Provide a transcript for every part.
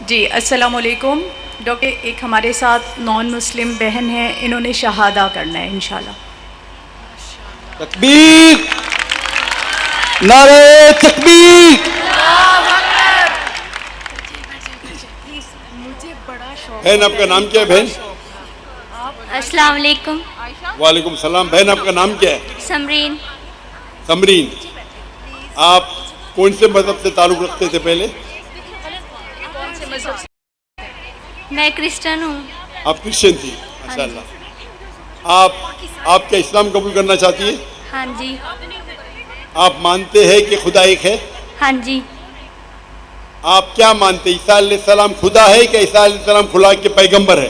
جی السلام علیکم ڈاکٹر، ایک ہمارے ساتھ نان مسلم بہن ہیں، انہوں نے شہادہ کرنا ہے انشاءاللہ۔ تکبیر، نعرہ تکبیر۔ بہن آپ کا نام کیا ہے بہن؟ السلام علیکم۔ وعلیکم السلام۔ بہن آپ کا نام کیا ہے؟ سمرین۔ سمرین، آپ کون سے مذہب سے تعلق رکھتے تھے پہلے؟ میں کرسچن ہوں۔ آپ کرسچن تھی، ماشاء اللہ۔ آپ کیا اسلام قبول کرنا چاہتی ہے؟ ہاں جی۔ آپ مانتے ہیں کہ خدا ایک ہے؟ ہاں جی۔ آپ کیا مانتے ہیں، عیسیٰ علیہ السلام خدا ہے کہ عیسیٰ علیہ السلام خدا کے پیغمبر ہے؟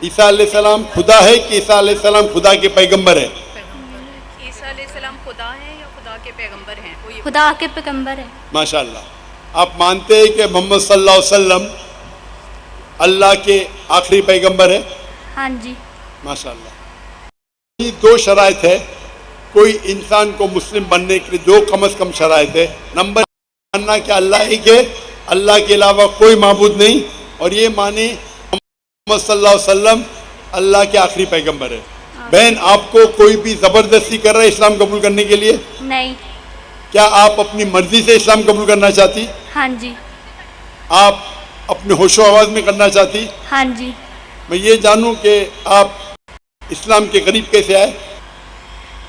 عیسیٰ علیہ السلام خدا ہے کہ عیسیٰ علیہ السلام خدا کے پیغمبر ہے؟ عیسیٰ علیہ السلام خدا ہیں یا خدا کے پیغمبر ہیں؟ خدا کے پیغمبر ہے۔ ماشاء اللہ۔ آپ مانتے ہیں کہ محمد صلی اللہ علیہ وسلم اللہ کے آخری پیغمبر ہے؟ ہاں جی۔ ماشاء اللہ۔ یہ دو شرائط ہے کوئی انسان کو مسلم بننے کے لیے، جو کم از کم شرائط ہے۔ نمبر ماننا کہ اللہ ایک ہے، اللہ کے علاوہ کوئی معبود نہیں، اور یہ مانے محمد صلی اللہ علیہ وسلم اللہ کے آخری پیغمبر ہے۔ بہن، آپ کو کوئی بھی زبردستی کر رہا ہے اسلام قبول کرنے کے لیے؟ نہیں۔ کیا آپ اپنی مرضی سے اسلام قبول کرنا چاہتی؟ ہاں جی۔ آپ اپنے ہوش و آواز میں کرنا چاہتی؟ ہاں جی۔ میں یہ جانوں کہ آپ اسلام کے قریب کیسے آئے؟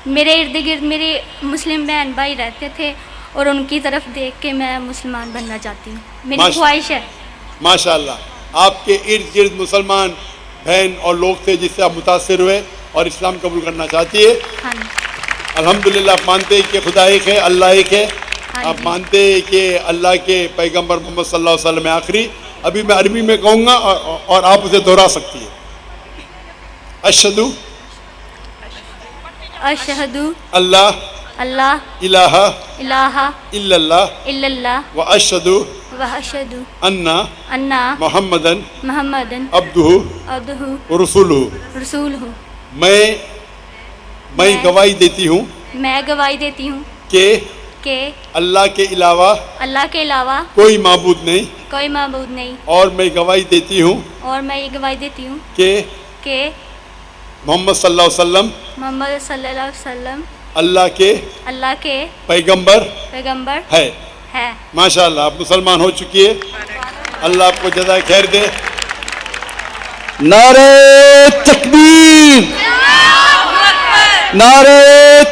میرے ارد گرد میرے مسلم بہن بھائی رہتے تھے اور ان کی طرف دیکھ کے میں مسلمان بننا چاہتی ہوں، میری خواہش ہے۔ ماشاء اللہ۔ آپ کے ارد گرد مسلمان بہن اور لوگ تھے جس سے آپ متاثر ہوئے اور اسلام قبول کرنا چاہتی ہے؟ ہاں جی۔ الحمدللہ۔ آپ مانتے ہیں کہ خدا ایک ہے، اللہ ایک ہے؟ ہاں آپ جی۔ مانتے ہیں کہ اللہ کے پیغمبر محمد صلی اللہ علیہ وسلم آخری؟ ابھی میں عربی میں کہوں گا اور آپ اسے دہرا سکتی ہیں۔ اشہدو اشہدو اللہ اللہ الہ الہ الا اللہ الا اللہ و اشہدو واشہدو انا انا محمدن محمدن عبدہ عبدہ ورسولہ۔ رسولہ۔ میں گواہی دیتی ہوں میں گواہی دیتی ہوں کہ اللہ کے علاوہ اللہ کے علاوہ کوئی معبود نہیں، کوئی معبود نہیں، اور میں گواہی دیتی ہوں اور میں یہ گواہی دیتی ہوں کہ محمد صلی اللہ علیہ وسلم محمد صلی اللہ علیہ وسلم اللہ کے پیغمبر ہے۔ ہے۔ ماشاء اللہ، آپ مسلمان ہو چکی ہے۔ اللہ آپ کو جزائے خیر دے۔ نعرہ تکبیر، نعرہ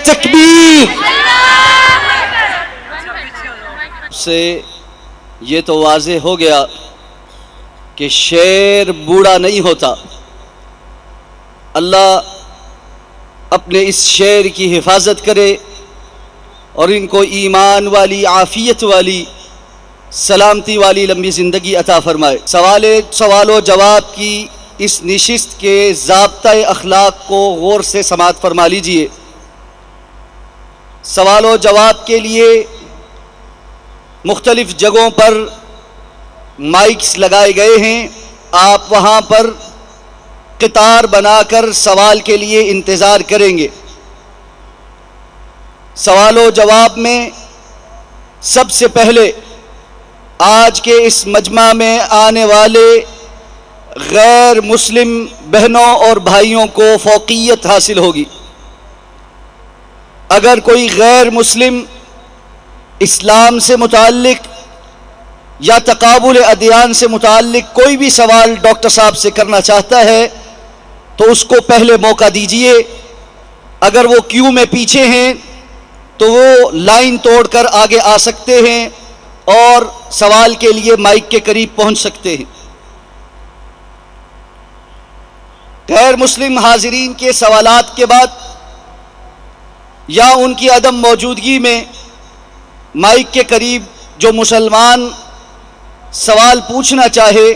تکبیر۔ سے یہ تو واضح ہو گیا کہ شیر بوڑھا نہیں ہوتا۔ اللہ اپنے اس شیر کی حفاظت کرے اور ان کو ایمان والی، عافیت والی، سلامتی والی لمبی زندگی عطا فرمائے۔ سوال و جواب کی اس نشست کے ضابطۂ اخلاق کو غور سے سماعت فرما لیجئے۔ سوال و جواب کے لیے مختلف جگہوں پر مائکس لگائے گئے ہیں، آپ وہاں پر قطار بنا کر سوال کے لیے انتظار کریں گے۔ سوال و جواب میں سب سے پہلے آج کے اس مجمع میں آنے والے غیر مسلم بہنوں اور بھائیوں کو فوقیت حاصل ہوگی۔ اگر کوئی غیر مسلم اسلام سے متعلق یا تقابل ادیان سے متعلق کوئی بھی سوال ڈاکٹر صاحب سے کرنا چاہتا ہے تو اس کو پہلے موقع دیجئے۔ اگر وہ کیو میں پیچھے ہیں تو وہ لائن توڑ کر آگے آ سکتے ہیں اور سوال کے لیے مائک کے قریب پہنچ سکتے ہیں۔ غیر مسلم حاضرین کے سوالات کے بعد یا ان کی عدم موجودگی میں مائک کے قریب جو مسلمان سوال پوچھنا چاہے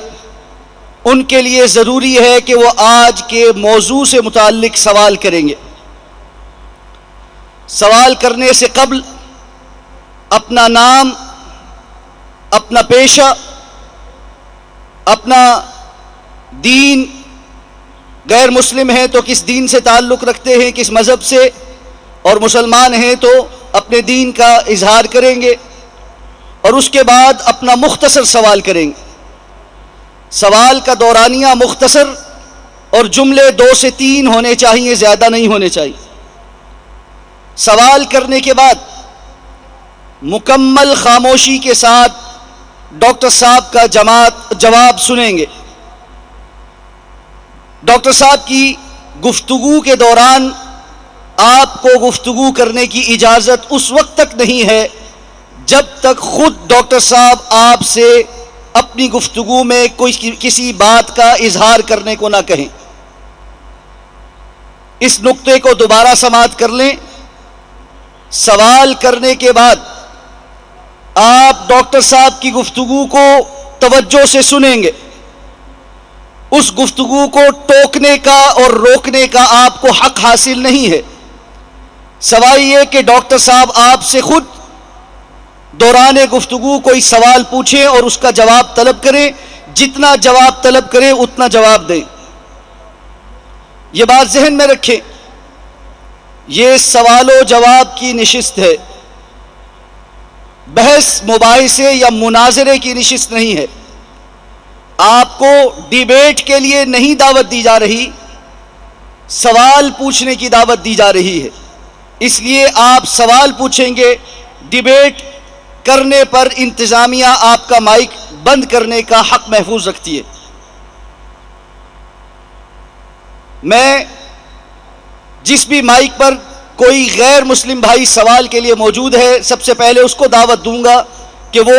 ان کے لیے ضروری ہے کہ وہ آج کے موضوع سے متعلق سوال کریں گے۔ سوال کرنے سے قبل اپنا نام، اپنا پیشہ، اپنا دین، غیر مسلم ہیں تو کس دین سے تعلق رکھتے ہیں، کس مذہب سے، اور مسلمان ہیں تو اپنے دین کا اظہار کریں گے، اور اس کے بعد اپنا مختصر سوال کریں گے. سوال کا دورانیہ مختصر اور جملے 2 سے 3 ہونے چاہیے، زیادہ نہیں ہونے چاہیے. سوال کرنے کے بعد مکمل خاموشی کے ساتھ ڈاکٹر صاحب کا جواب سنیں گے. ڈاکٹر صاحب کی گفتگو کے دوران آپ کو گفتگو کرنے کی اجازت اس وقت تک نہیں ہے جب تک خود ڈاکٹر صاحب آپ سے اپنی گفتگو میں کسی بات کا اظہار کرنے کو نہ کہیں. اس نقطے کو دوبارہ سماعت کر لیں. سوال کرنے کے بعد آپ ڈاکٹر صاحب کی گفتگو کو توجہ سے سنیں گے. اس گفتگو کو ٹوکنے کا اور روکنے کا آپ کو حق حاصل نہیں ہے، سوائے یہ کہ ڈاکٹر صاحب آپ سے خود دوران گفتگو کوئی سوال پوچھیں اور اس کا جواب طلب کریں. جتنا جواب طلب کریں اتنا جواب دیں. یہ بات ذہن میں رکھیں، یہ سوال و جواب کی نشست ہے، بحث مباحثے یا مناظرے کی نشست نہیں ہے. آپ کو ڈیبیٹ کے لیے نہیں دعوت دی جا رہی، سوال پوچھنے کی دعوت دی جا رہی ہے. اس لیے آپ سوال پوچھیں گے. ڈیبیٹ کرنے پر انتظامیہ آپ کا مائک بند کرنے کا حق محفوظ رکھتی ہے. میں جس بھی مائک پر کوئی غیر مسلم بھائی سوال کے لیے موجود ہے، سب سے پہلے اس کو دعوت دوں گا کہ وہ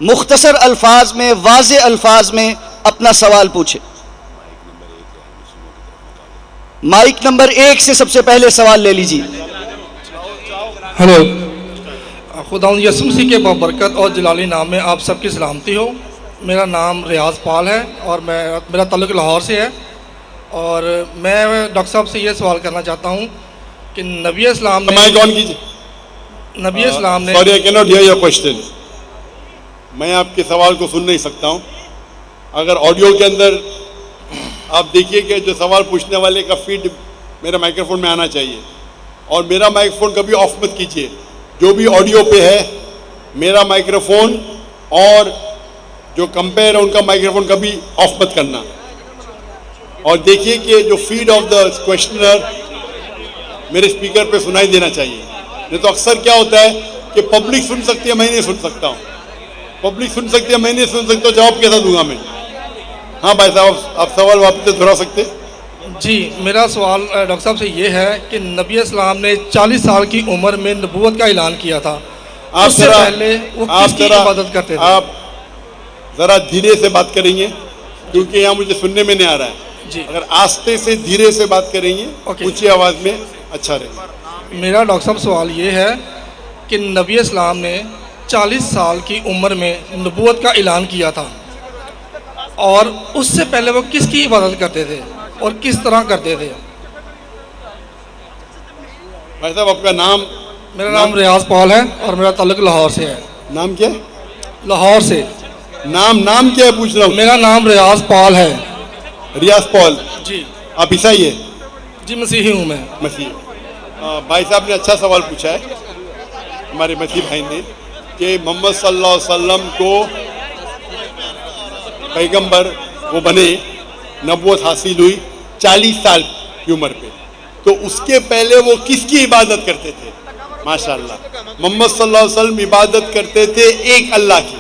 مختصر الفاظ میں، واضح الفاظ میں اپنا سوال پوچھے. مائک نمبر 1 سے سب سے پہلے سوال لے لیجیے. ہلو، خداوند یسوع مسیح کے بابرکت اور جلالی نام میں آپ سب کی سلامتی ہو. میرا نام ریاض پال ہے اور میرا تعلق لاہور سے ہے. اور میں ڈاکٹر صاحب سے یہ سوال کرنا چاہتا ہوں کہ نبی اسلام نے Sorry, I cannot hear your question. میں آپ کے سوال کو سن نہیں سکتا ہوں. اگر آڈیو کے اندر آپ دیکھیے کہ جو سوال پوچھنے والے کا فیڈ میرا مائکرو فون میں آنا چاہیے، اور میرا مائکرو فون کبھی آف مت کیجیے. جو بھی آڈیو پہ ہے میرا مائکرو فون اور جو کمپیئر ہے ان کا مائکرو فون کبھی آف مت کرنا. اور دیکھیے کہ جو فیڈ آف دا کوشچنر میرے اسپیکر پہ سنائی دینا چاہیے. نہیں تو اکثر کیا ہوتا ہے کہ پبلک سن سکتی ہے، میں نہیں سن سکتا ہوں. پبلک سن سکتی ہے، میں نہیں سن سکتا. جواب کیسا دوں گا میں؟ ہاں بھائی صاحب، آپ سوال واپس سے دہرا سکتے؟ جی، میرا سوال ڈاکٹر صاحب سے یہ ہے کہ نبی اسلام نے 40 سال کی عمر میں نبوت کا اعلان کیا تھا. اس سے پہلے وہ کس کی عبادت کرتے تھے؟ آپ ذرا دھیرے سے بات کریں گے کیونکہ یہاں مجھے سننے میں نہیں آ رہا ہے. جی، اگر آہستہ سے دھیرے سے بات کریں گے اونچی آواز میں اچھا رہے گا. میرا ڈاکٹر صاحب سوال یہ ہے کہ نبی اسلام نے 40 سال کی عمر میں نبوت کا اعلان کیا تھا، اور اس سے پہلے وہ کس کی عبادت کرتے تھے اور کس طرح کرتے تھے؟ بھائی صاحب، آپ کا نام؟ میرا نام ریاض پال ہے اور میرا تعلق لاہور سے ہے. نام کیا؟ لاہور سے. نام کیا ہے پوچھ رہا ہوں. میرا نام ریاض پال ہے. ریاض پال. جی. آپ عیسائی ہیں؟ جی، مسیحی ہوں میں. مسیح. بھائی صاحب نے اچھا سوال پوچھا ہے ہمارے مسیح بھائی نے کہ محمد صلی اللہ علیہ وسلم کو پیغمبر وہ بنے، نبوت حاصل ہوئی 40 سال کی عمر پہ، تو اس کے پہلے وہ کس کی عبادت کرتے تھے؟ ماشاءاللہ، محمد صلی اللہ علیہ وسلم عبادت کرتے تھے ایک اللہ کی،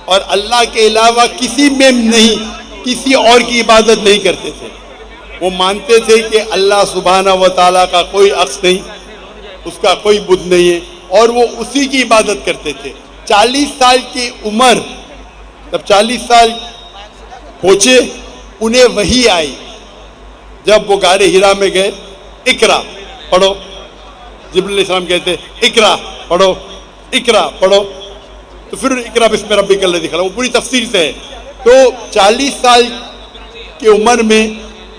اور اللہ کے علاوہ کسی میں نہیں، کسی اور کی عبادت نہیں کرتے تھے. وہ مانتے تھے کہ اللہ سبحانہ و تعالیٰ کا کوئی عکس نہیں، اس کا کوئی بت نہیں ہے، اور وہ اسی کی عبادت کرتے تھے. 40 سال کی عمر، جب 40 سال پہنچے انہیں وحی آئی. جب وہ غار ہرا میں گئے، اقرا پڑھو، جبریل علیہ السلام کہتے اقرا پڑھو، اقرا پڑھو، تو پھر اقرا بسم ربک الذی خلق، وہ پوری تفصیل سے ہے. تو 40 سال کی عمر میں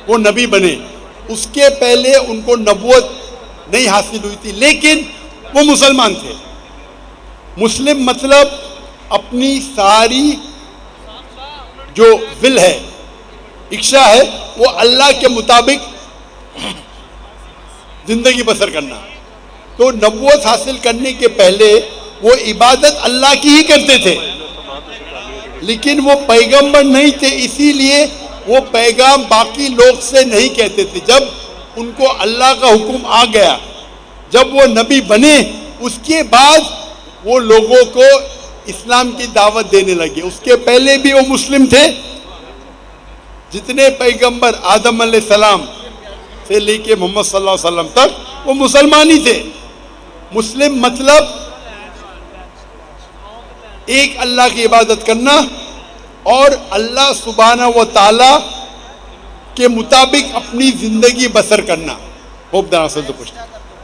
وہ نبی بنے. اس کے پہلے ان کو نبوت نہیں حاصل ہوئی تھی، لیکن وہ مسلمان تھے. مسلم مطلب اپنی ساری جو ول ہے، اکشا ہے، وہ اللہ کے مطابق زندگی بسر کرنا. تو نبوت حاصل کرنے کے پہلے وہ عبادت اللہ کی ہی کرتے تھے، لیکن وہ پیغمبر نہیں تھے، اسی لیے وہ پیغام باقی لوگ سے نہیں کہتے تھے۔ جب ان کو اللہ کا حکم آ گیا، جب وہ نبی بنے، اس کے بعد وہ لوگوں کو اسلام کی دعوت دینے لگے۔ اس کے پہلے بھی وہ مسلم تھے۔ جتنے پیغمبر آدم علیہ السلام سے لے کے محمد صلی اللہ علیہ وسلم تک وہ مسلمان ہی تھے۔ مسلم مطلب ایک اللہ کی عبادت کرنا اور اللہ سبحانہ و تعالی کے مطابق اپنی زندگی بسر کرنا۔ ہوپ دراصل تو پوچھتا